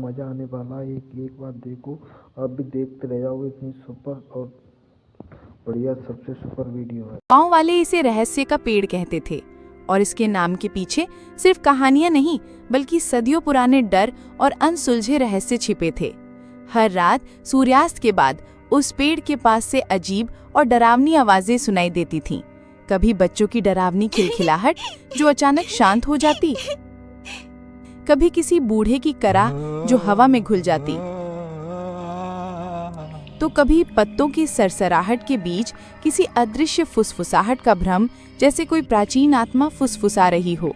मज़ा आने वाला है। एक बार देखो, अब भी देखते रह जाओगे। इतनी सुपर और बढ़िया, सबसे सुपर वीडियो है। गांव वाले इसे रहस्य का पेड़ कहते थे और इसके नाम के पीछे सिर्फ कहानियां नहीं बल्कि सदियों पुराने डर और अनसुलझे रहस्य छिपे थे। हर रात सूर्यास्त के बाद उस पेड़ के पास से अजीब और डरावनी आवाजें सुनाई देती थीं। कभी बच्चों की डरावनी खिलखिलाहट जो अचानक शांत हो जाती, कभी किसी बूढ़े की कराह जो हवा में घुल जाती, तो कभी पत्तों की सरसराहट के बीच किसी अदृश्य फुसफुसाहट का भ्रम, जैसे कोई प्राचीन आत्मा फुसफुसा रही हो।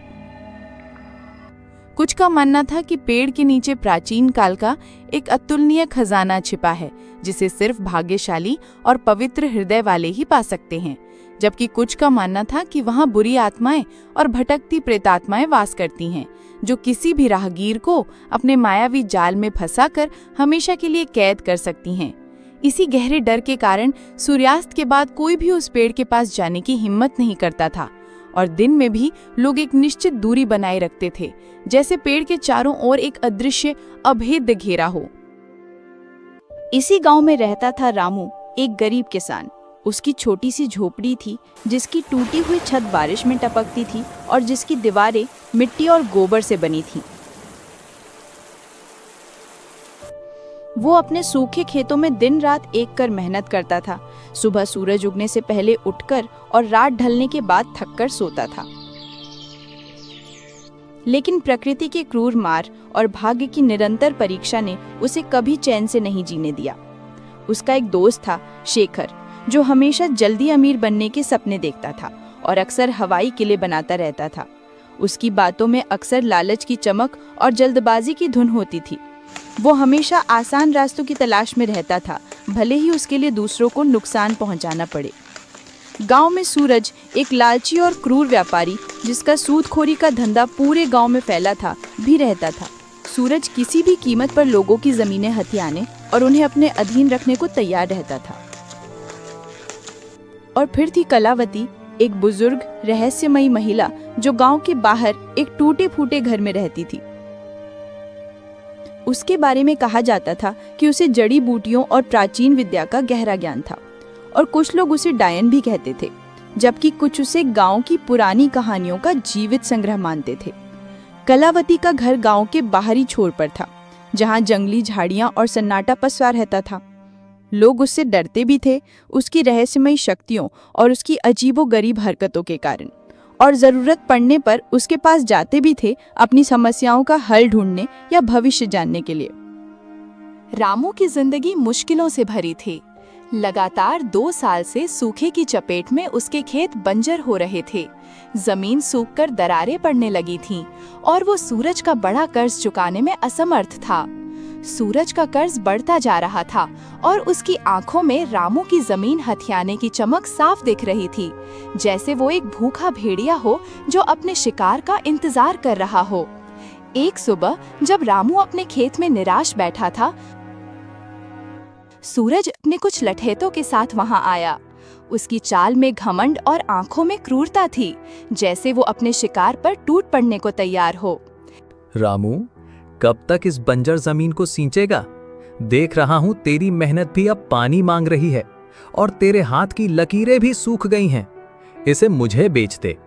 कुछ का मानना था कि पेड़ के नीचे प्राचीन काल का एक अतुलनीय खजाना छिपा है जिसे सिर्फ भाग्यशाली और पवित्र हृदय वाले ही पा सकते हैं, जबकि कुछ का मानना था कि वहां बुरी आत्माएं और भटकती प्रेतात्माएं वास करती हैं जो किसी भी राहगीर को अपने मायावी जाल में फंसाकर हमेशा के लिए कैद कर सकती हैं। इसी गहरे डर के कारण सूर्यास्त के बाद कोई भी उस पेड़ के पास जाने की हिम्मत नहीं करता था और दिन में भी लोग एक निश्चित दूरी बनाए रखते थे, जैसे पेड़ के चारों ओर एक अदृश्य अभेद्य घेरा हो। इसी गांव में रहता था रामू, एक गरीब किसान। उसकी छोटी सी झोपड़ी थी जिसकी टूटी हुई छत बारिश में टपकती थी और जिसकी दीवारें मिट्टी और गोबर से बनी थीं। वो अपने सूखे खेतों में दिन रात एक कर मेहनत करता था। सुबह सूरज उगने से पहले उठकर और रात ढलने के बाद थककर सोता था। लेकिन प्रकृति के क्रूर मार और भाग्य की निरंतर परीक्षा ने उसे कभी चैन से नहीं जीने दिया। उसका एक दोस्त था, शेखर, जो हमेशा जल्दी अमीर बनने के सपने देखता था और अक्सर हवाई किले बनाता रहता था। उसकी बातों में अक्सर लालच की चमक और जल्दबाजी की धुन होती थी। वो हमेशा आसान रास्तों की तलाश में रहता था, भले ही उसके लिए दूसरों को नुकसान पहुंचाना पड़े। गांव में सूरज, एक लालची और क्रूर व्यापारी जिसका सूदखोरी का धंधा पूरे गांव में फैला था, भी रहता था। सूरज किसी भी कीमत पर लोगों की जमीनें हथियाने और उन्हें अपने अधीन रखने को तैयार रहता था। और फिर थी कलावती, एक बुजुर्ग रहस्यमयी महिला जो गांव के बाहर एक टूटे फूटे घर में रहती थी। उसके बारे में कहा जाता था कि उसे जड़ी बूटियों और प्राचीन विद्या का गहरा ज्ञान था और कुछ लोग उसे डायन भी कहते थे, जबकि कुछ उसे गांव की पुरानी कहानियों का जीवित संग्रह मानते थे। कलावती का घर गांव के बाहरी छोर पर था, जहां जंगली झाड़ियां और सन्नाटा पसरा रहता था। लोग उससे डरते भी थे, उसकी रहस्यमयी शक्तियों और उसकी अजीबोगरीब हरकतों के कारण, और जरूरत पड़ने पर उसके पास जाते भी थे अपनी समस्याओं का हल ढूंढने या भविष्य जानने के लिए। रामू की जिंदगी मुश्किलों से भरी थी। लगातार 2 साल से सूखे की चपेट में उसके खेत बंजर हो रहे थे। जमीन सूखकर दरारें पड़ने लगी थीं और वो सूरज का बड़ा कर्ज चुकाने में असमर्थ था। सूरज का कर्ज बढ़ता जा रहा था और उसकी आंखों में रामू की जमीन हथियाने की चमक साफ दिख रही थी, जैसे वो एक भूखा भेड़िया हो जो अपने शिकार का इंतजार कर रहा हो। एक सुबह जब रामू अपने खेत में निराश बैठा था, सूरज अपने कुछ लठैतों के साथ वहां आया। उसकी चाल में घमंड और आंखों में क्रूरता थी, जैसे वो अपने शिकार पर टूट पड़ने को तैयार हो। रामू, कब तक इस बंजर जमीन को सींचेगा? देख रहा हूं तेरी मेहनत भी अब पानी मांग रही है और तेरे हाथ की लकीरें भी सूख गई हैं। इसे मुझे बेच दे,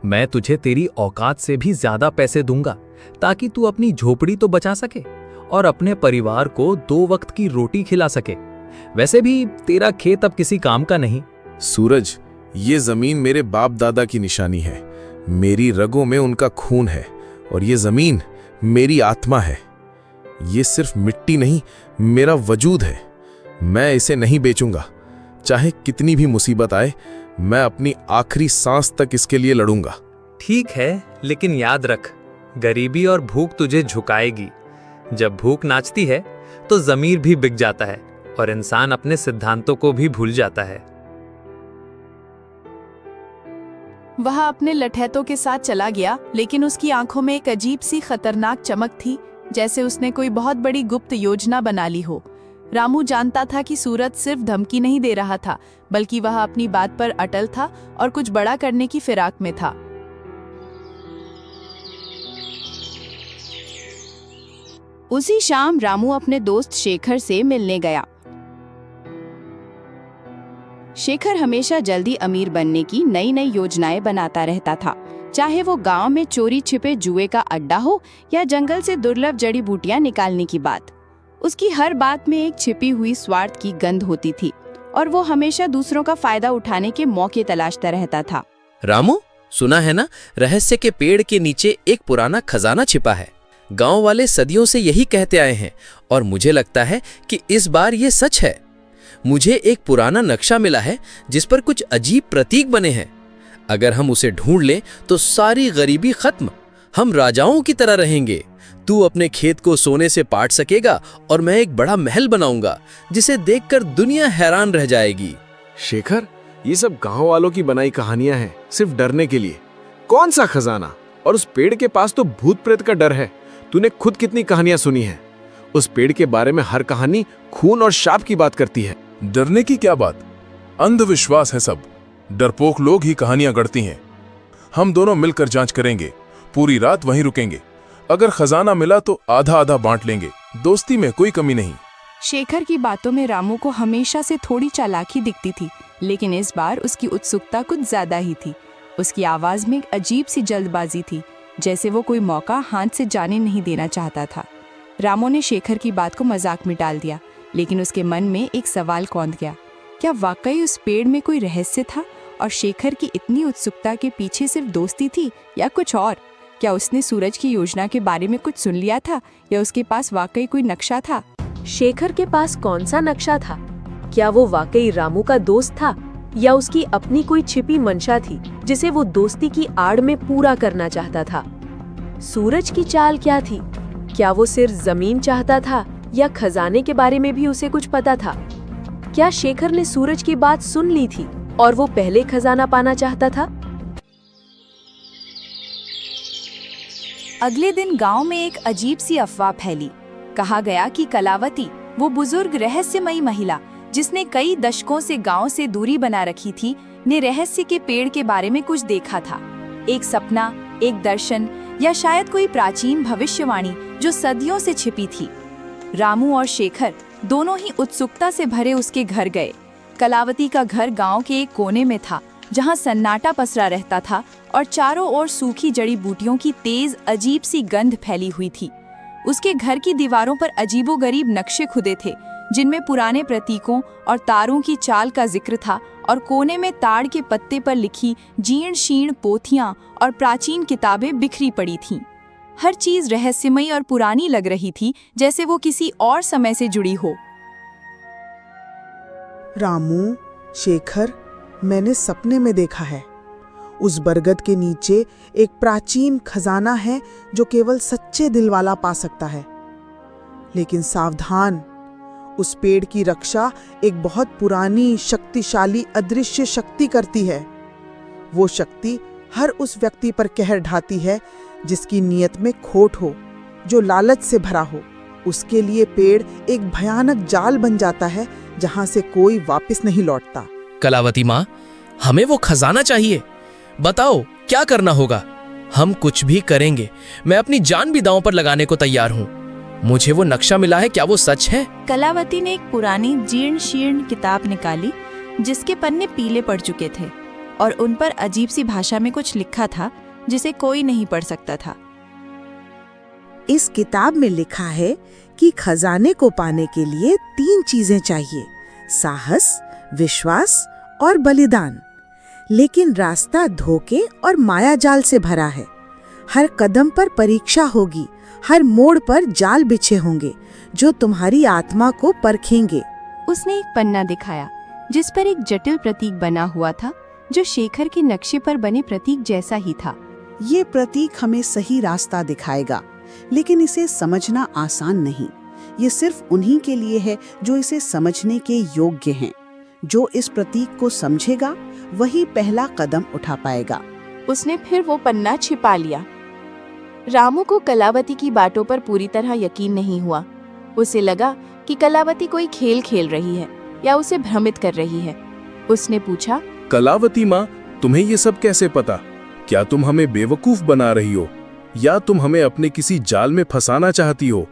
मैं तुझे तेरी औकात से भी ज्यादा पैसे दूंगा ताकि तू अपनी झोपड़ी तो बचा सके और अपने परिवार को 2 वक्त की रोटी खिला सके। वैसे भी तेरा खेत अब किसी काम का नहीं। सूरज, ये जमीन मेरे बाप दादा की निशानी है। मेरी रगों में उनका खून है और ये जमीन मेरी आत्मा है। ये सिर्फ मिट्टी नहीं, मेरा वजूद है। मैं इसे नहीं बेचूंगा। चाहे कितनी भी मुसीबत आए, मैं अपनी आखिरी सांस तक इसके लिए लड़ूंगा। ठीक है, लेकिन याद रख, गरीबी और भूख तुझे झुकाएगी। जब भूख नाचती है तो जमीर भी बिक जाता है और इंसान अपने सिद्धांतों को भी भूल जाता है। वह अपने लठैतों के साथ चला गया, लेकिन उसकी आंखों में एक अजीब सी खतरनाक चमक थी, जैसे उसने कोई बहुत बड़ी गुप्त योजना बना ली हो। रामू जानता था कि सूरज सिर्फ धमकी नहीं दे रहा था, बल्कि वह अपनी बात पर अटल था और कुछ बड़ा करने की फिराक में था। उसी शाम रामू अपने दोस्त शेखर से मिलने गया। शेखर हमेशा जल्दी अमीर बनने की नई नई योजनाएं बनाता रहता था, चाहे वो गांव में चोरी छिपे जुए का अड्डा हो या जंगल से दुर्लभ जड़ी बूटियां निकालने की बात। उसकी हर बात में एक छिपी हुई स्वार्थ की गंध होती थी और वो हमेशा दूसरों का फायदा उठाने के मौके तलाशता रहता था। रामू, सुना है ना, रहस्य के पेड़ के नीचे एक पुराना खजाना छिपा है। गांव वाले सदियों से यही कहते आए हैं और मुझे लगता है कि इस बार ये सच है। मुझे एक पुराना नक्शा मिला है जिस पर कुछ अजीब प्रतीक बने हैं। अगर हम उसे ढूंढ लें तो सारी गरीबी खत्म, हम राजाओं की तरह रहेंगे। तू अपने खेत को सोने से पाट सकेगा और मैं एक बड़ा महल बनाऊंगा जिसे देखकर दुनिया हैरान रह जाएगी। शेखर, ये सब गांव वालों की बनाई कहानियां हैं, सिर्फ डरने के लिए। कौन सा खजाना? और उस पेड़ के पास तो भूत प्रेत का डर है। तूने खुद कितनी कहानियां सुनी हैं? उस पेड़ के बारे में हर कहानी खून और शाप की बात करती है। डरने की क्या बात, अंधविश्वास है सब। डरपोक लोग ही कहानियां गढ़ती हैं। हम दोनों मिलकर जांच करेंगे, पूरी रात वहीं रुकेंगे। अगर खजाना मिला तो आधा आधा बांट लेंगे, दोस्ती में कोई कमी नहीं। शेखर की बातों में रामू को हमेशा से थोड़ी चालाकी दिखती थी, लेकिन इस बार उसकी उत्सुकता कुछ ज्यादा ही थी। उसकी आवाज में एक अजीब सी जल्दबाजी थी, जैसे वो कोई मौका हाथ से जाने नहीं देना चाहता था। रामू ने शेखर की बात को मजाक में डाल दिया, लेकिन उसके मन में एक सवाल कौंध गया। क्या वाकई उस पेड़ में कोई रहस्य था और शेखर की इतनी उत्सुकता के पीछे सिर्फ दोस्ती थी या कुछ और? क्या उसने सूरज की योजना के बारे में कुछ सुन लिया था या उसके पास वाकई कोई नक्शा था? शेखर के पास कौन सा नक्शा था? क्या वो वाकई रामू का दोस्त था या उसकी अपनी कोई छिपी मंशा थी जिसे वो दोस्ती की आड़ में पूरा करना चाहता था? सूरज की चाल क्या थी? क्या वो सिर्फ जमीन चाहता था या खजाने के बारे में भी उसे कुछ पता था? क्या शेखर ने सूरज की बात सुन ली थी और वो पहले खजाना पाना चाहता था? अगले दिन गांव में एक अजीब सी अफवाह फैली। कहा गया कि कलावती, वो बुजुर्ग रहस्यमयी महिला जिसने कई दशकों से गांव से दूरी बना रखी थी, ने रहस्य के पेड़ के बारे में कुछ देखा था। एक सपना, एक दर्शन या शायद कोई प्राचीन भविष्यवाणी जो सदियों से छिपी थी। रामू और शेखर दोनों ही उत्सुकता से भरे उसके घर गए। कलावती का घर गांव के एक कोने में था, जहां सन्नाटा पसरा रहता था और चारों ओर सूखी जड़ी बूटियों की तेज अजीब सी गंध फैली हुई थी। उसके घर की दीवारों पर अजीबोगरीब नक्शे खुदे थे, जिनमें पुराने प्रतीकों और तारों की चाल का जिक्र था, और कोने में ताड़ के पत्ते पर लिखी जीर्ण शीर्ण पोथियां और प्राचीन किताबें बिखरी पड़ी थीं। हर चीज रहस्यमयी और पुरानी लग रही थी, जैसे वो किसी और समय से जुड़ी हो। रामू, शेखर, मैंने सपने में देखा है। उस बरगद के नीचे एक प्राचीन खजाना है जो केवल सच्चे दिल वाला पा सकता है। लेकिन सावधान, उस पेड़ की रक्षा एक बहुत पुरानी शक्तिशाली अदृश्य शक्ति करती है। वो शक्ति हर उस व्यक्ति पर कहर ढाती है जिसकी नीयत में खोट हो, जो लालच से भरा हो। उसके लिए पेड़ एक भयानक जाल बन जाता है जहां से कोई वापस नहीं लौटता। कलावती माँ, हमें वो खजाना चाहिए। बताओ क्या करना होगा? हम कुछ भी करेंगे। मैं अपनी जान भी दांव पर लगाने को तैयार हूँ। मुझे वो नक्शा मिला है, क्या वो सच है? कलावती ने एक पुरानी जीर्ण शीर्ण किताब निकाली, जिसके पन्ने पीले पड़ चुके थे और उन पर अजीब सी भाषा में कुछ लिखा था जिसे कोई नहीं पढ़ सकता था। इस किताब में लिखा है कि खजाने को पाने के लिए 3 चीजें चाहिए: साहस, विश्वास और बलिदान। लेकिन रास्ता धोखे और मायाजाल से भरा है। हर कदम पर परीक्षा होगी, हर मोड़ पर जाल बिछे होंगे जो तुम्हारी आत्मा को परखेंगे। उसने एक पन्ना दिखाया जिस पर एक जटिल प्रतीक बना हुआ था, जो शेखर के नक्शे पर बने प्रतीक जैसा ही था। ये प्रतीक हमें सही रास्ता दिखाएगा, लेकिन इसे समझना आसान नहीं। ये सिर्फ उन्हीं के लिए है जो इसे समझने के योग्य हैं। जो इस प्रतीक को समझेगा वही पहला कदम उठा पाएगा। उसने फिर वो पन्ना छिपा लिया। रामू को कलावती की बातों पर पूरी तरह यकीन नहीं हुआ। उसे लगा कि कलावती कोई खेल खेल रही है या उसे भ्रमित कर रही है। उसने पूछा, कलावती माँ, तुम्हें ये सब कैसे पता? क्या तुम हमें बेवकूफ बना रही हो या तुम हमें अपने किसी जाल में फंसाना चाहती हो?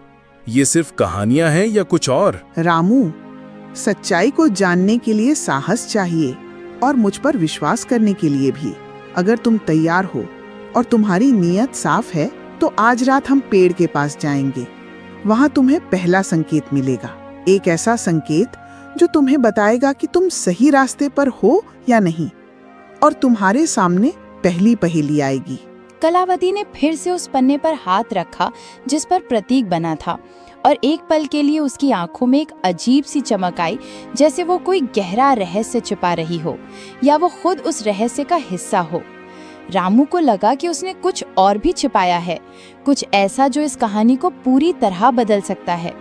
ये सिर्फ कहानियां हैं या कुछ और? रामू, सच्चाई को जानने के लिए साहस चाहिए और मुझ पर विश्वास करने के लिए भी। अगर तुम तैयार हो और तुम्हारी नीयत साफ है तो आज रात हम पेड़ के पास जाएंगे। वहाँ तुम्हें पहला संकेत मिलेगा, एक ऐसा संकेत जो तुम्हें बताएगा कि तुम सही रास्ते पर हो या नहीं, और तुम्हारे सामने पहली पहेली आएगी। कलावती ने फिर से उस पन्ने पर हाथ रखा जिस पर प्रतीक बना था, और एक पल के लिए उसकी आंखों में एक अजीब सी चमक आई, जैसे वो कोई गहरा रहस्य छिपा रही हो या वो खुद उस रहस्य का हिस्सा हो। रामू को लगा कि उसने कुछ और भी छिपाया है, कुछ ऐसा जो इस कहानी को पूरी तरह बदल सकता है।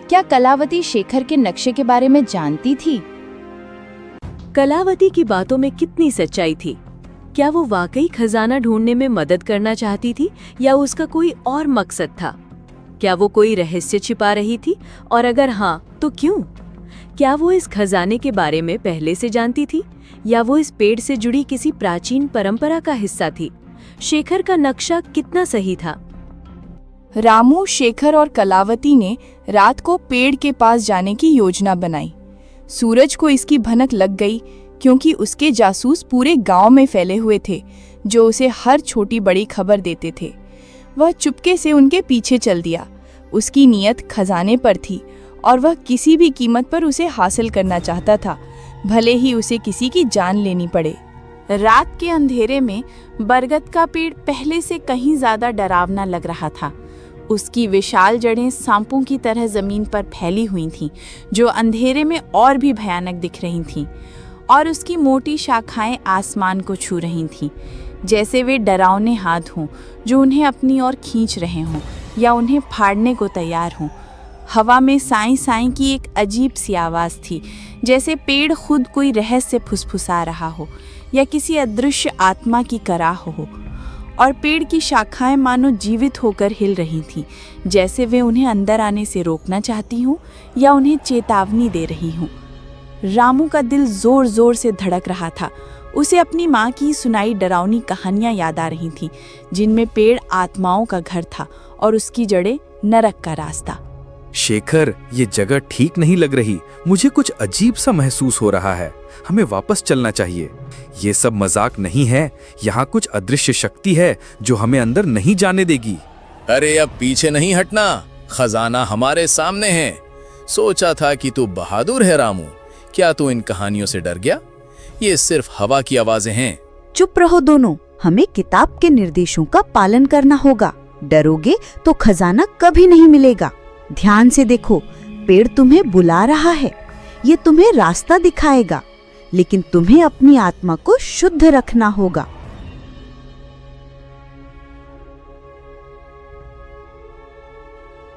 क्या कलावती शेखर के नक्शे के बारे में जानती थी? कलावती की बातों में कितनी सच्चाई थी? क्या वो वाकई खजाना ढूंढने में मदद करना चाहती थी या उसका कोई और मकसद था? क्या वो कोई रहस्य छिपा रही थी, और अगर हाँ तो क्यों? क्या वो इस खजाने के बारे में पहले से जानती थी या वो इस पेड़ से जुड़ी किसी प्राचीन परंपरा का हिस्सा थी? शेखर का नक्शा कितना सही था? रामू, शेखर और कलावती ने रात को पेड़ के पास जाने की योजना बनाई। सूरज को इसकी भनक लग गई क्योंकि उसके जासूस पूरे गांव में फैले हुए थे जो उसे हर छोटी बड़ी खबर देते थे। वह चुपके से उनके पीछे चल दिया। उसकी नीयत खजाने पर थी और वह किसी भी कीमत पर उसे हासिल करना चाहता था, भले ही उसे किसी की जान लेनी पड़े। रात के अंधेरे में बरगद का पेड़ पहले से कहीं ज्यादा डरावना लग रहा था। उसकी विशाल जड़ें सांपों की तरह जमीन पर फैली हुई थीं, जो अंधेरे में और भी भयानक दिख रही थीं, और उसकी मोटी शाखाएं आसमान को छू रही थीं, जैसे वे डरावने हाथ हों जो उन्हें अपनी ओर खींच रहे हों या उन्हें फाड़ने को तैयार हों। हवा में साई साई की एक अजीब सी आवाज़ थी, जैसे पेड़ खुद कोई रहस्य फुसफुसा रहा हो या किसी अदृश्य आत्मा की कराह हो, और पेड़ की शाखाएं मानो जीवित होकर हिल रही थीं, जैसे वे उन्हें अंदर आने से रोकना चाहती हों या उन्हें चेतावनी दे रही हों। रामू का दिल जोर जोर से धड़क रहा था। उसे अपनी माँ की सुनाई डरावनी कहानियां याद आ रही थीं, जिनमें पेड़ आत्माओं का घर था और उसकी जड़ें नरक का रास्ता। शेखर, ये जगह ठीक नहीं लग रही। मुझे कुछ अजीब सा महसूस हो रहा है। हमें वापस चलना चाहिए। ये सब मजाक नहीं है। यहाँ कुछ अदृश्य शक्ति है जो हमें अंदर नहीं जाने देगी। अरे अब पीछे नहीं हटना, खजाना हमारे सामने है। सोचा था कि तू बहादुर है रामू, क्या तू इन कहानियों से डर गया? ये सिर्फ हवा की आवाजें हैं। चुप रहो दोनों, हमें किताब के निर्देशों का पालन करना होगा। डरोगे तो खजाना कभी नहीं मिलेगा। ध्यान से देखो, पेड़ तुम्हें बुला रहा है। ये तुम्हें रास्ता दिखाएगा, लेकिन तुम्हें अपनी आत्मा को शुद्ध रखना होगा।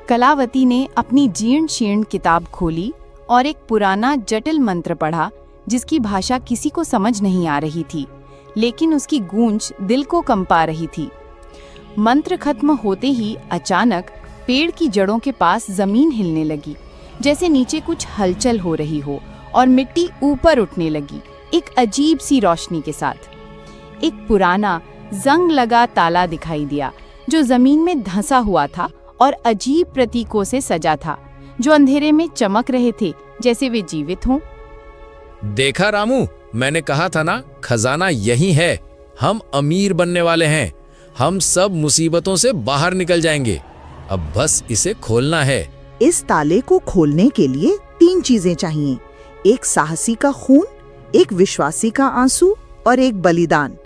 कलावती ने अपनी जीर्ण शीर्ण किताब खोली और एक पुराना जटिल मंत्र पढ़ा, जिसकी भाषा किसी को समझ नहीं आ रही थी, लेकिन उसकी गूंज दिल को कंपा रही थी। मंत्र खत्म होते ही अचानक पेड़ की जड़ों के पास जमीन हिलने लगी, जैसे नीचे कुछ हलचल हो रही हो, और मिट्टी ऊपर उठने लगी एक अजीब सी रोशनी के साथ। एक पुराना जंग लगा ताला दिखाई दिया जो जमीन में धंसा हुआ था और अजीब प्रतीकों से सजा था, जो अंधेरे में चमक रहे थे जैसे वे जीवित हों। देखा रामू, मैंने कहा था ना, खजाना यही है। हम अमीर बनने वाले हैं। हम सब मुसीबतों से बाहर निकल जाएंगे। अब बस इसे खोलना है। इस ताले को खोलने के लिए 3 चीजें चाहिए, एक साहसी का खून, एक विश्वासी का आंसू और एक बलिदान।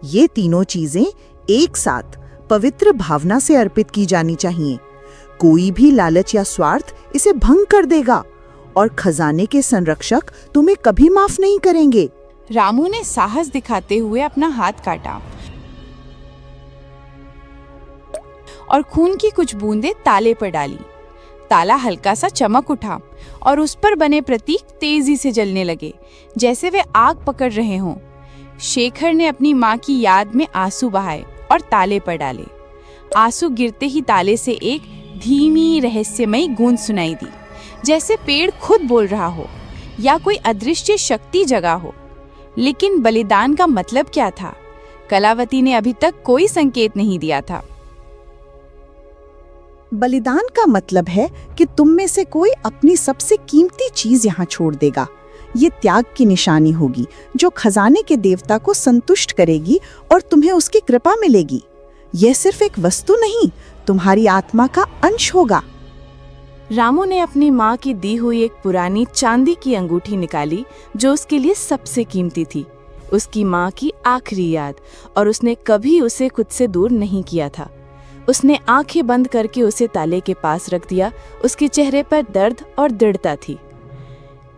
ये तीनों चीजें एक साथ पवित्र भावना से अर्पित की जानी चाहिए। कोई भी लालच या स्वार्थ इसे भंग कर देगा और खजाने के संरक्षक तुम्हें कभी माफ नहीं करेंगे। रामू ने साहस दिखाते हुए अपना हाथ काटा और खून की कुछ बूंदें ताले पर डाली। ताला हल्का सा चमक उठा और उस पर बने प्रतीक तेजी से जलने लगे, जैसे वे आग पकड़ रहे हों। शेखर ने अपनी माँ की याद में आंसू बहाए और ताले पर डाले। आंसू गिरते ही ताले से एक धीमी रहस्यमयी गूंज सुनाई दी, जैसे पेड़ खुद बोल रहा हो या कोई अदृश्य शक्ति जगा हो। लेकिन बलिदान का मतलब क्या था? कलावती ने अभी तक कोई संकेत नहीं दिया था। बलिदान का मतलब है कि तुम में से कोई अपनी सबसे कीमती चीज यहाँ छोड़ देगा। ये त्याग की निशानी होगी जो खजाने के देवता को संतुष्ट करेगी और तुम्हें उसकी कृपा मिलेगी। यह सिर्फ एक वस्तु नहीं, तुम्हारी आत्मा का अंश होगा। रामू ने अपनी माँ की दी हुई एक पुरानी चांदी की अंगूठी निकाली जो उसके लिए सबसे कीमती थी, उसकी माँ की आखिरी याद, और उसने कभी उसे खुद से दूर नहीं किया था। उसने आंखें बंद करके उसे ताले के पास रख दिया। उसके चेहरे पर दर्द और दृढ़ता थी।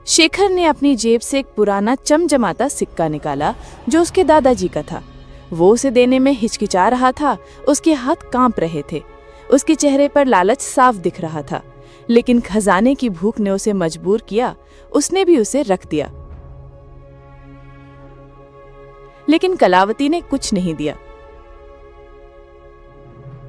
शेखर ने अपनी जेब से एक पुराना चमचमाता सिक्का निकाला जो उसके दादाजी का था। वो उसे देने में हिचकिचा रहा था, उसके हाथ कांप रहे थे। उसके चेहरे पर लालच साफ दिख रहा था, लेकिन खजाने की भूख ने उसे मजबूर किया। उसने भी उसे रख दिया, लेकिन कलावती ने कुछ नहीं दिया।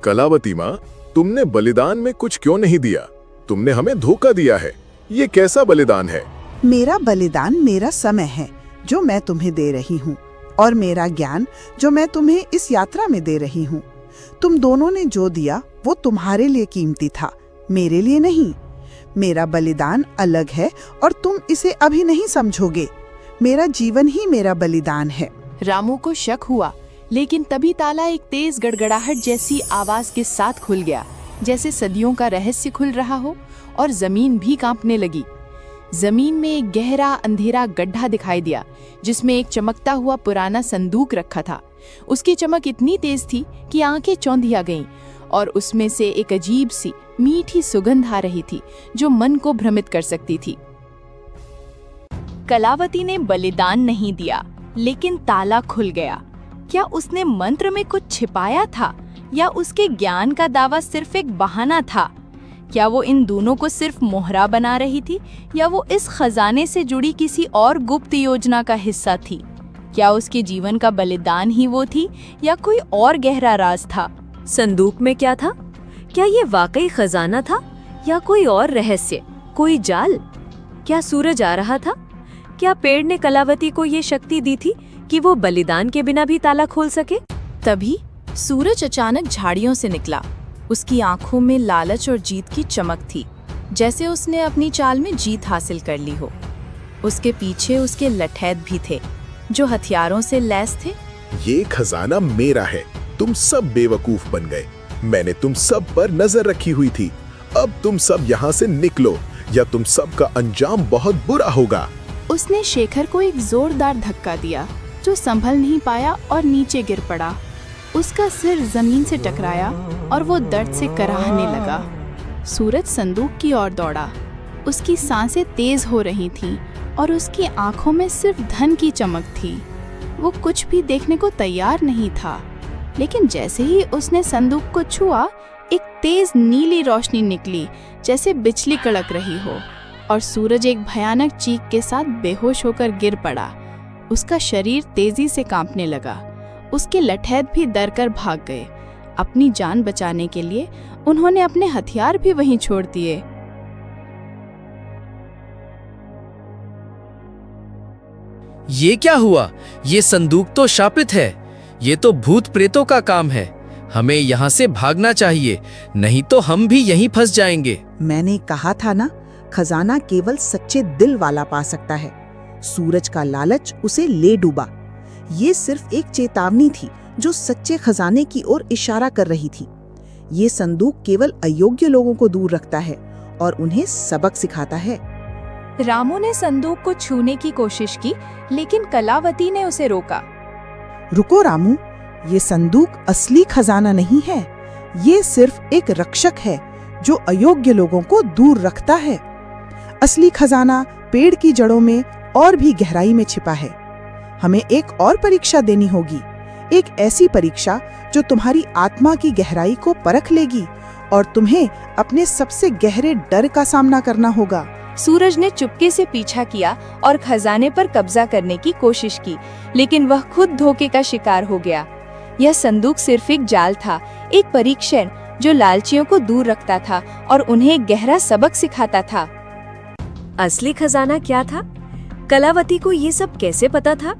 कलावती माँ, तुमने बलिदान में कुछ क्यों नहीं दिया? तुमने हमें धोखा दिया है। ये कैसा बलिदान है? मेरा बलिदान मेरा समय है जो मैं तुम्हें दे रही हूँ, और मेरा ज्ञान जो मैं तुम्हें इस यात्रा में दे रही हूँ। तुम दोनों ने जो दिया वो तुम्हारे लिए कीमती था, मेरे लिए नहीं। मेरा बलिदान अलग है और तुम इसे अभी नहीं समझोगे। मेरा जीवन ही मेरा बलिदान है। रामू को शक हुआ, लेकिन तभी ताला एक तेज गड़गड़ाहट जैसी आवाज के साथ खुल गया, जैसे सदियों का रहस्य खुल रहा हो, और जमीन भी कांपने लगी। जमीन में एक गहरा अंधेरा गड्ढा दिखाई दिया, जिसमें एक चमकता हुआ पुराना संदूक रखा था। उसकी चमक इतनी तेज थी कि आंखें चौंधिया गईं, और उसमें से एक अजीब सी मीठी सुगंध आ रही थी जो मन को भ्रमित कर सकती थी। कलावती ने बलिदान नहीं दिया, लेकिन ताला खुल गया। क्या उसने मंत्र में कुछ छिपाया था, या उसके ज्ञान का दावा सिर्फ एक बहाना था? क्या वो इन दोनों को सिर्फ मोहरा बना रही थी, या वो इस खजाने से जुड़ी किसी और गुप्त योजना का हिस्सा थी? क्या उसके जीवन का बलिदान ही वो थी, या कोई और गहरा राज था? संदूक में क्या था? क्या ये वाकई खजाना था, या कोई और रहस्य, कोई जाल? क्या सूरज आ रहा था? क्या पेड़ ने कलावती को ये शक्ति दी थी कि वो बलिदान के बिना भी ताला खोल सके? तभी सूरज अचानक झाड़ियों से निकला। उसकी आंखों में लालच और जीत की चमक थी, जैसे उसने अपनी चाल में जीत हासिल कर ली हो। उसके पीछे उसके लठैत भी थे, जो हथियारों से लैस थे। ये खजाना मेरा है। तुम सब बेवकूफ बन गए। मैंने तुम सब पर नजर रखी हुई थी। अब तुम सब यहाँ से निकलो, या तुम सब का अंजाम बहुत बुरा होगा। उसने शेखर को एक जोरदार धक्का दिया, जो संभल नहीं पाया और नीचे गिर पड़ा। उसका सिर जमीन से टकराया और वो दर्द से कराहने लगा। सूरज संदूक की ओर दौड़ा। उसकी सांसें तेज हो रही थीं और उसकी आंखों में सिर्फ धन की चमक थी। वो कुछ भी देखने को तैयार नहीं था, लेकिन जैसे ही उसने संदूक को छुआ, एक तेज नीली रोशनी निकली, जैसे बिजली कड़क रही हो, और सूरज एक भयानक चीख के साथ बेहोश होकर गिर पड़ा। उसका शरीर तेजी से कांपने लगा। उसके लठैत भी डर कर भाग गए। अपनी जान बचाने के लिए उन्होंने अपने हथियार भी वहीं छोड़ दिए। ये क्या हुआ? ये संदूक तो शापित है। ये तो भूत प्रेतों का काम है। हमें यहाँ से भागना चाहिए, नहीं तो हम भी यहीं फंस जाएंगे। मैंने कहा था ना, खजाना केवल सच्चे दिल वाला पा सकता है। सूरज का लालच उसे ले डूबा। ये सिर्फ एक चेतावनी थी जो सच्चे खजाने की ओर इशारा कर रही थी। ये संदूक केवल अयोग्य लोगों को दूर रखता है और उन्हें सबक सिखाता है। रामू ने संदूक को छूने की कोशिश की, लेकिन कलावती ने उसे रोका। रुको रामू, ये संदूक असली खजाना नहीं है। ये सिर्फ एक रक्षक है जो अयोग्य लोगों को दूर रखता है। असली खजाना पेड़ की जड़ों में और भी गहराई में छिपा है। हमें एक और परीक्षा देनी होगी, एक ऐसी परीक्षा जो तुम्हारी आत्मा की गहराई को परख लेगी और तुम्हें अपने सबसे गहरे डर का सामना करना होगा। सूरज ने चुपके से पीछा किया और खजाने पर कब्जा करने की कोशिश की, लेकिन वह खुद धोखे का शिकार हो गया। यह संदूक सिर्फ एक जाल था, एक परीक्षण जो लालचियों को दूर रखता था और उन्हें एक गहरा सबक सिखाता था। असली खजाना क्या था? कलावती को ये सब कैसे पता था?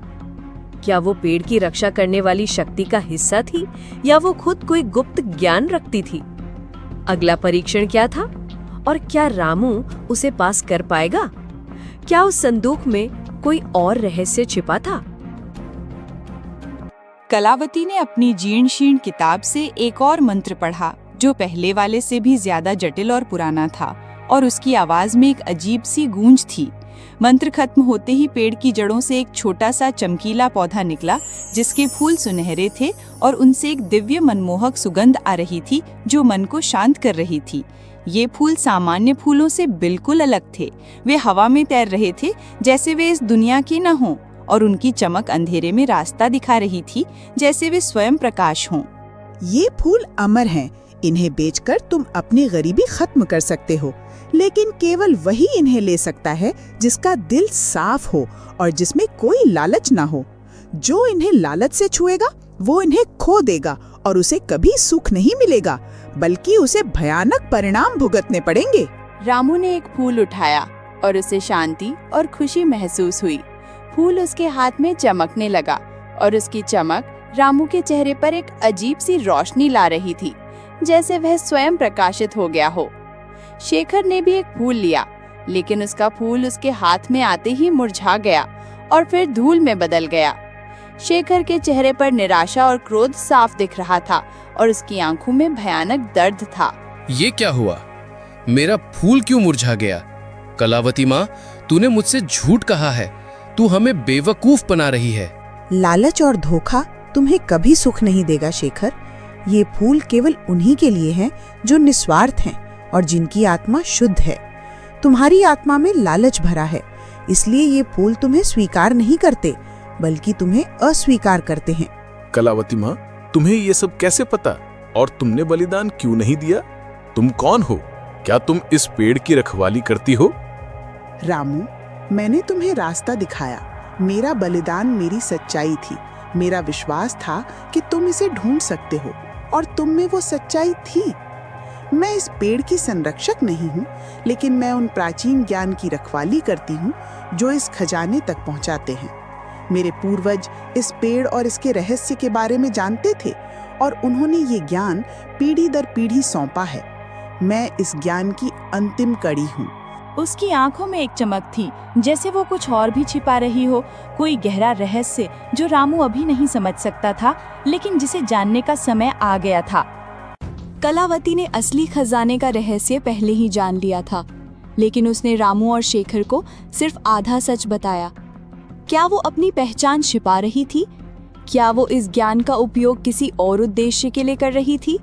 क्या वो पेड़ की रक्षा करने वाली शक्ति का हिस्सा थी, या वो खुद कोई गुप्त ज्ञान रखती थी? अगला परीक्षण क्या था और क्या रामू उसे पास कर पाएगा? क्या उस संदूक में कोई और रहस्य छिपा था? कलावती ने अपनी जीर्ण शीर्ण किताब से एक और मंत्र पढ़ा जो पहले वाले से भी ज्यादा जटिल और पुराना था, और उसकी आवाज में एक अजीब सी गूंज थी। मंत्र खत्म होते ही पेड़ की जड़ों से एक छोटा सा चमकीला पौधा निकला जिसके फूल सुनहरे थे और उनसे एक दिव्य मनमोहक सुगंध आ रही थी जो मन को शांत कर रही थी। ये फूल सामान्य फूलों से बिल्कुल अलग थे। वे हवा में तैर रहे थे जैसे वे इस दुनिया की न हों, और उनकी चमक अंधेरे में रास्ता दिखा रही थी जैसे वे स्वयं प्रकाश हों। ये फूल अमर हैं। इन्हें बेचकर तुम अपनी गरीबी खत्म कर सकते हो, लेकिन केवल वही इन्हें ले सकता है जिसका दिल साफ हो और जिसमें कोई लालच ना हो। जो इन्हें लालच से छुएगा वो इन्हें खो देगा और उसे कभी सुख नहीं मिलेगा, बल्कि उसे भयानक परिणाम भुगतने पड़ेंगे। रामू ने एक फूल उठाया और उसे शांति और खुशी महसूस हुई। फूल उसके हाथ में चमकने लगा और उसकी चमक रामू के चेहरे पर एक अजीब सी रोशनी ला रही थी, जैसे वह स्वयं प्रकाशित हो गया हो। शेखर ने भी एक फूल लिया, लेकिन उसका फूल उसके हाथ में आते ही मुरझा गया और फिर धूल में बदल गया। शेखर के चेहरे पर निराशा और क्रोध साफ दिख रहा था और उसकी आंखों में भयानक दर्द था। ये क्या हुआ? मेरा फूल क्यों मुरझा गया? कलावती माँ, तूने मुझसे झूठ कहा है। तू हमें बेवकूफ बना रही है। लालच और धोखा तुम्हें कभी सुख नहीं देगा शेखर। ये फूल केवल उन्हीं के लिए हैं जो निस्वार्थ हैं और जिनकी आत्मा शुद्ध है। तुम्हारी आत्मा में लालच भरा है, इसलिए ये फूल तुम्हें स्वीकार नहीं करते, बल्कि तुम्हें अस्वीकार करते हैं। कलावती माँ, तुम्हें ये सब कैसे पता? और तुमने बलिदान क्यों नहीं दिया? तुम कौन हो? क्या तुम इस पेड़ की रखवाली करती हो? रामू, मैंने तुम्हें रास्ता दिखाया। मेरा बलिदान मेरी सच्चाई थी। मेरा विश्वास था कि तुम इसे ढूंढ सकते हो, और तुम में वो सच्चाई थी। मैं इस पेड़ की संरक्षक नहीं हूँ, लेकिन मैं उन प्राचीन ज्ञान की रखवाली करती हूँ जो इस खजाने तक पहुँचाते हैं। मेरे पूर्वज इस पेड़ और इसके रहस्य के बारे में जानते थे, और उन्होंने ये ज्ञान पीढ़ी दर पीढ़ी सौंपा है। मैं इस ज्ञान की अंतिम कड़ी हूँ। उसकी आंखों में एक चमक थी, जैसे वो कुछ और भी छिपा रही हो, कोई गहरा रहस्य जो रामू अभी नहीं समझ सकता था, लेकिन जिसे जानने का समय आ गया था। कलावती ने असली खजाने का रहस्य पहले ही जान लिया था, लेकिन उसने रामू और शेखर को सिर्फ आधा सच बताया। क्या वो अपनी पहचान छिपा रही थी? क्या वो इस ज्ञान का उपयोग किसी और उद्देश्य के लिए कर रही थी,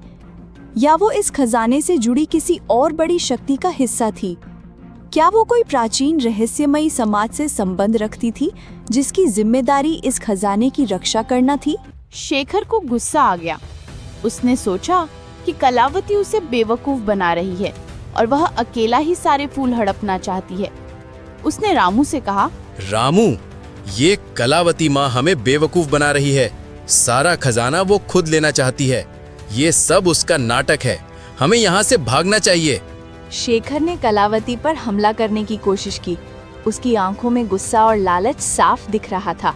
या वो इस खजाने से जुड़ी किसी और बड़ी शक्ति का हिस्सा थी? क्या वो कोई प्राचीन रहस्यमयी समाज से संबंध रखती थी जिसकी जिम्मेदारी इस खजाने की रक्षा करना थी? शेखर को गुस्सा आ गया। उसने सोचा कि कलावती उसे बेवकूफ बना रही है और वह अकेला ही सारे फूल हड़पना चाहती है। उसने रामू से कहा, रामू, ये कलावती माँ हमें बेवकूफ बना रही है। सारा खजाना वो खुद लेना चाहती है। ये सब उसका नाटक है। हमें यहाँ से भागना चाहिए। शेखर ने कलावती पर हमला करने की कोशिश की। उसकी आंखों में गुस्सा और लालच साफ दिख रहा था।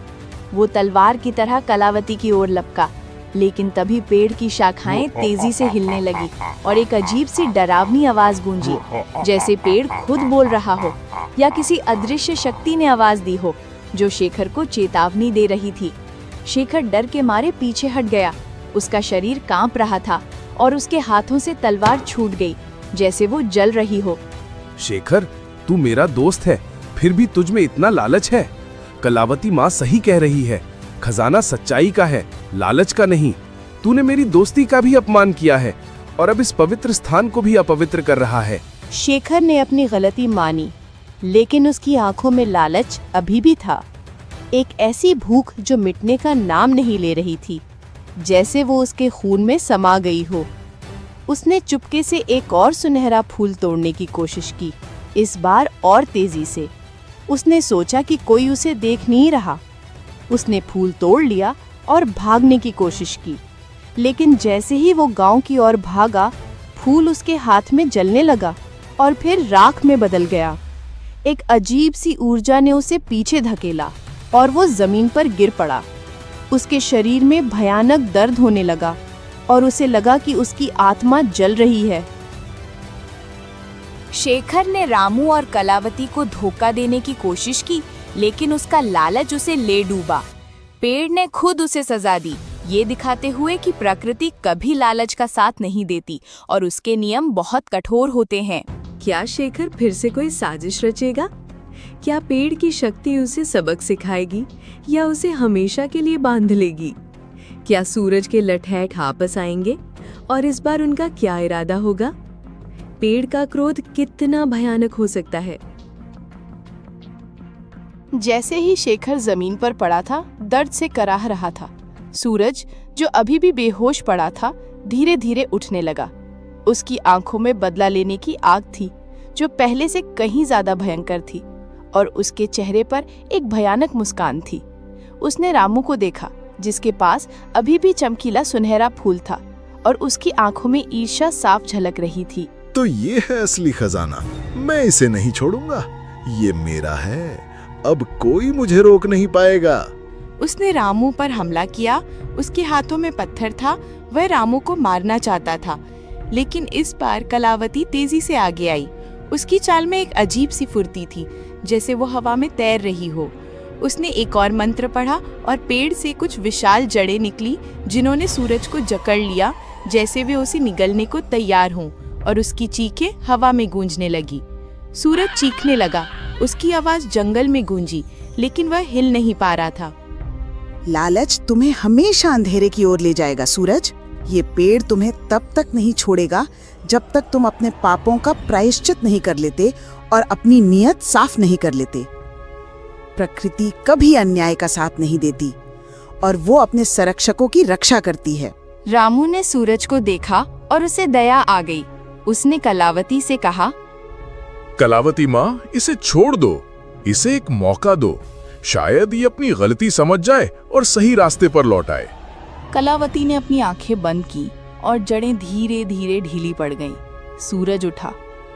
वो तलवार की तरह कलावती की ओर लपका, लेकिन तभी पेड़ की शाखाएं तेजी से हिलने लगी और एक अजीब सी डरावनी आवाज गूंजी, जैसे पेड़ खुद बोल रहा हो या किसी अदृश्य शक्ति ने आवाज दी हो जो शेखर को चेतावनी दे रही थी। शेखर डर के मारे पीछे हट गया। उसका शरीर कांप रहा था और उसके हाथों से तलवार छूट गई, जैसे वो जल रही हो। शेखर, तू मेरा दोस्त है, फिर भी तुझ में इतना लालच है। कलावती माँ सही कह रही है, खजाना सच्चाई का है, लालच का नहीं। तूने मेरी दोस्ती का भी अपमान किया है और अब इस पवित्र स्थान को भी अपवित्र कर रहा है। शेखर ने अपनी गलती मानी, लेकिन उसकी आंखों में लालच अभी भी था, एक ऐसी भूख जो मिटने का नाम नहीं ले रही थी, जैसे वो उसके खून में समा गई हो। उसने चुपके से एक और सुनहरा फूल तोड़ने की कोशिश की, इस बार और तेजी से। उसने सोचा कि कोई उसे देख नहीं रहा। उसने फूल तोड़ लिया और भागने की कोशिश की, लेकिन जैसे ही वो गांव की ओर भागा, फूल उसके हाथ में जलने लगा और फिर राख में बदल गया। एक अजीब सी ऊर्जा ने उसे पीछे धकेला और वो जमीन पर गिर पड़ा। उसके शरीर में भयानक दर्द होने लगा और उसे लगा कि उसकी आत्मा जल रही है। शेखर ने रामू और कलावती को धोखा देने की कोशिश की, लेकिन उसका लालच उसे ले डूबा। पेड़ ने खुद उसे सजा दी, ये दिखाते हुए कि प्रकृति कभी लालच का साथ नहीं देती और उसके नियम बहुत कठोर होते हैं। क्या शेखर फिर से कोई साजिश रचेगा? क्या पेड़ की शक्ति उसे सबक सिखाएगी या उसे हमेशा के लिए बांध लेगी? क्या सूरज के लठैट वापस आएंगे और इस बार उनका क्या इरादा होगा? पेड़ का क्रोध कितना भयानक हो सकता है। जैसे ही शेखर जमीन पर पड़ा था, दर्द से कराह रहा था। सूरज, जो अभी भी बेहोश पड़ा था, धीरे धीरे उठने लगा। उसकी आंखों में बदला लेने की आग थी, जो पहले से कहीं ज्यादा भयंकर थी, और उसके चेहरे पर एक भयानक मुस्कान थी। उसने रामू को देखा, जिसके पास अभी भी चमकीला सुनहरा फूल था, और उसकी आंखों में ईर्ष्या साफ झलक रही थी। तो ये है असली खजाना, मैं इसे नहीं छोड़ूंगा, ये मेरा है, अब कोई मुझे रोक नहीं पाएगा। उसने रामू पर हमला किया। उसके हाथों में पत्थर था, वह रामू को मारना चाहता था, लेकिन इस बार कलावती तेजी से आगे आई। उसकी चाल में एक अजीब सी फुर्ती थी, जैसे वो हवा में तैर रही हो। उसने एक और मंत्र पढ़ा और पेड़ से कुछ विशाल जड़ें निकली, जिन्होंने सूरज को जकड़ लिया, जैसे वे उसे निगलने को तैयार हों, और उसकी चीखें हवा में गूंजने लगी। सूरज चीखने लगा, उसकी आवाज जंगल में गूंजी, लेकिन वह हिल नहीं पा रहा था। लालच तुम्हें हमेशा अंधेरे की ओर ले जाएगा सूरज। ये पेड़ तुम्हें तब तक नहीं छोड़ेगा जब तक तुम अपने पापों का प्रायश्चित नहीं कर लेते और अपनी नियत साफ नहीं कर लेते। प्रकृति कभी अन्याय का साथ नहीं देती और वो अपने संरक्षकों की रक्षा करती है। रामू ने सूरज को देखा और उसे दया आ गई। उसने कलावती से कहा, कलावती माँ, इसे छोड़ दो, इसे एक मौका दो, शायद ये अपनी गलती समझ जाए और सही रास्ते पर लौट आए। कलावती ने अपनी आंखें बंद की और जड़ें धीरे धीरे ढीली पड़ गईं। सूरज उठा,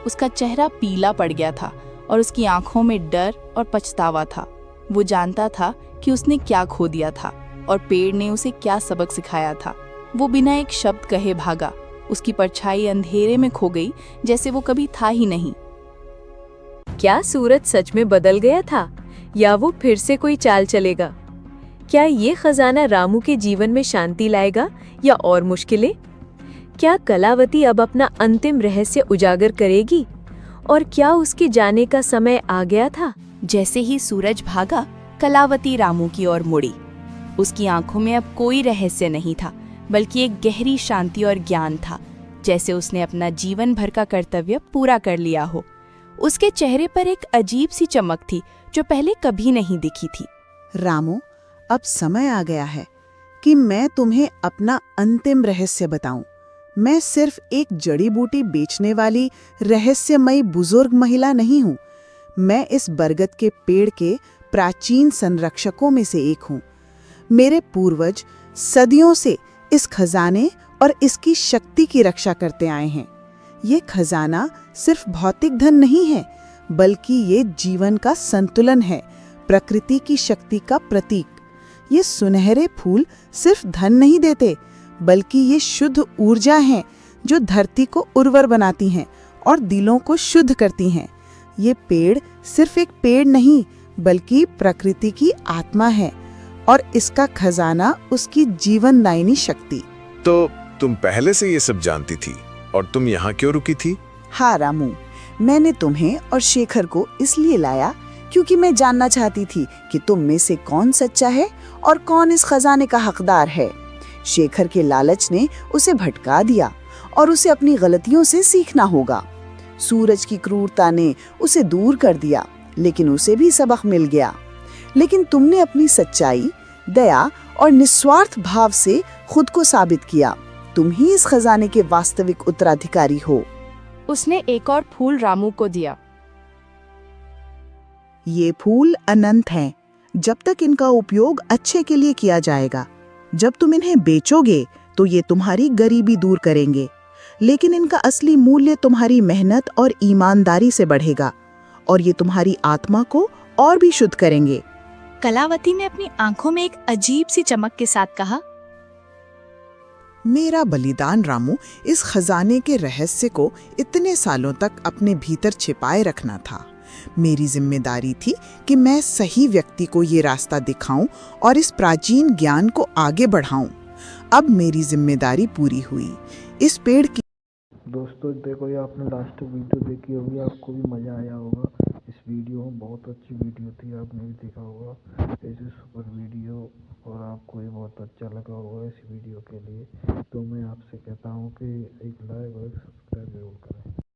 उसका चेहरा पीला पड़ गया था और उसकी आंखों में डर और पछतावा था। वो जानता था कि उसने क्या खो दिया था और पेड़ ने उसे क्या सबक सिखाया था। वो बिना एक शब्द कहे भागा। उसकी परछाई अंधेरे में खो गई, जैसे वो कभी था ही नहीं। क्या सूरज सच में बदल गया था या वो फिर से कोई चाल चलेगा? क्या ये खजाना रामू के जीवन में शांति लाएगा या और मुश्किलें? क्या कलावती अब अपना अंतिम रहस्य उजागर करेगी और क्या उसके जाने का समय आ गया था? जैसे ही सूरज भागा, कलावती रामू की ओर मुड़ी। उसकी आंखों में अब कोई रहस्य नहीं था, बल्कि एक गहरी शांति और ज्ञान था, जैसे उसने अपना जीवन भर का कर्तव्य पूरा कर लिया हो। उसके चेहरे पर एक अजीब सी चमक थी, जो पहले कभी नहीं दिखी थी। रामू, अब समय आ गया है कि मैं तुम्हें अपना अंतिम रहस्य बताऊं। मैं सिर्फ एक जड़ी बूटी बेचने वाली रहस्यमयी बुजुर्ग महिला नहीं हूँ। मैं इस बरगद के पेड़ के प्राचीन संरक्षकों में से एक हूँ। मेरे पूर्वज सदियों से इस खजाने और इसकी शक्ति की रक्षा करते आए हैं। ये खजाना सिर्फ भौतिक धन नहीं है, बल्कि ये जीवन का संतुलन है, प्रकृति की शक्ति का प्रतीक। ये सुनहरे फूल सिर्फ धन नहीं देते, बल्कि ये शुद्ध ऊर्जा हैं जो धरती को उर्वर बनाती हैं और दिलों को शुद्ध करती हैं। ये पेड़ सिर्फ एक पेड़ नहीं, बल्कि प्रकृति की आत्मा है और इसका खजाना उसकी जीवनदायिनी शक्ति। तो तुम पहले से ये सब जानती थी और तुम यहाँ क्यों रुकी थी? हाँ रामू, मैंने तुम्हें और शेखर को इसलिए लाया क्योंकि मैं जानना चाहती थी कि तुम में से कौन सच्चा है और कौन इस खजाने का हकदार है। शेखर के लालच ने उसे भटका दिया और उसे अपनी गलतियों से सीखना होगा। सूरज की क्रूरता ने उसे दूर कर दिया, लेकिन उसे भी सबक मिल गया। लेकिन तुमने अपनी सच्चाई, दया और निस्वार्थ भाव से खुद को साबित किया। तुम ही इस खजाने के वास्तविक उत्तराधिकारी हो। उसने एक और फूल रामू को दिया। ये फूल अनंत हैं, जब तक इनका उपयोग अच्छे के लिए किया जाएगा। जब तुम इन्हें बेचोगे तो ये तुम्हारी गरीबी दूर करेंगे, लेकिन इनका असली मूल्य तुम्हारी मेहनत और ईमानदारी से बढ़ेगा और ये तुम्हारी आत्मा को और भी शुद्ध करेंगे। कलावती ने अपनी आंखों में एक अजीब सी चमक के साथ कहा, मेरा बलिदान रामू इस खजाने के रहस्य को इतने सालों तक अपने भीतर छिपाए रखना था। मेरी जिम्मेदारी थी कि मैं सही व्यक्ति को ये रास्ता दिखाऊं और इस प्राचीन ज्ञान को आगे बढ़ाऊं। अब मेरी जिम्मेदारी पूरी हुई। इस पेड़ की दोस्तों देखो, ये आपने लास्ट वीडियो देखी होगी, आपको भी मज़ा आया होगा। इस वीडियो में बहुत अच्छी वीडियो थी, आपने भी देखा होगा ऐसे सुपर वीडियो, और आपको ये बहुत अच्छा लगा होगा इस वीडियो के लिए। तो मैं आपसे कहता हूँ कि एक लाइक और एक सब्सक्राइब जरूर करें।